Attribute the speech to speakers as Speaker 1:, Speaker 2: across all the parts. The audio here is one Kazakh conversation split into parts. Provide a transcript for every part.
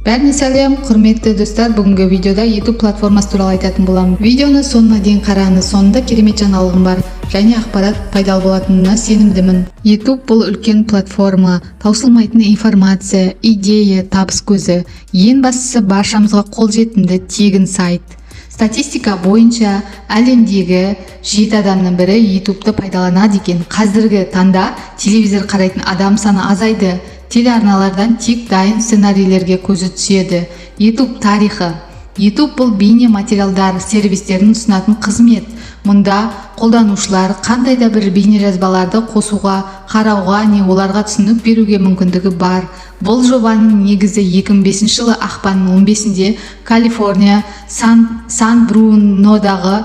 Speaker 1: Бәріне сәлем, құрметті достар. Бүгінгі видеода YouTube платформасы туралы айтатын боламын. Видеоны соңына дейін қараңыз. Соңында керемет жаңалығым бар және ақпарат пайдалы болатынына сенімдімін. YouTube бұл үлкен платформа, таусылмайтын информация, идея, табыс көзі. Ең бастысы баршамызға қолжетімді тегін сайт. Статистика бойынша әлемдегі 7 адамның бірі YouTube'ты пайдаланады екен. Қазіргі таңда телевизор қарайтын адам саны азайды. Телеарналардан тек дайын сценарийлерге көзі түседі. YouTube тарихы. YouTube бұл бейне материалдар сервистерін ұсынатын қызмет. Мұнда қолданушылар қандай да бір бейне жазбаларды қосуға, қарауға не оларға түсінік беруге мүмкіндігі бар. Бұл жобаның негізі 2005 жылы ақпанның 15-інде Калифорния Сан-Брунодағы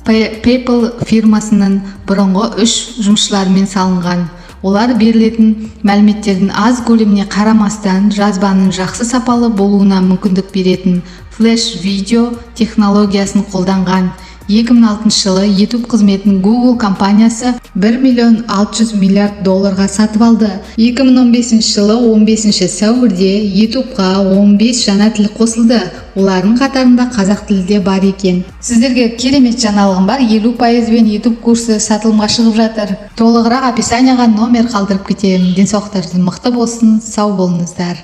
Speaker 1: PayPal фирмасының бұрынғы 3 жұмысшыларымен салынған. Олар берілетін мәліметтердің аз көлеміне қарамастан жазбаның жақсы сапалы болуына мүмкіндік беретін флеш-видео технологиясын қолданған. 2006 жылы YouTube қызметін Google компаниясы $1,6 миллиард сатып алды. 2015 жылы 15 сәуірде YouTube'ға 15 жаңа тіл қосылды. Олардың қатарында қазақ тілі де бар екен. Сіздерге керемет жаңалығым бар. 50% YouTube курсы сатылымға шығып жатыр. Толығырақ описанияға номер қалдырып кетемін. Денсаулықтарыңыз мықты болсын, сау болыңыздар.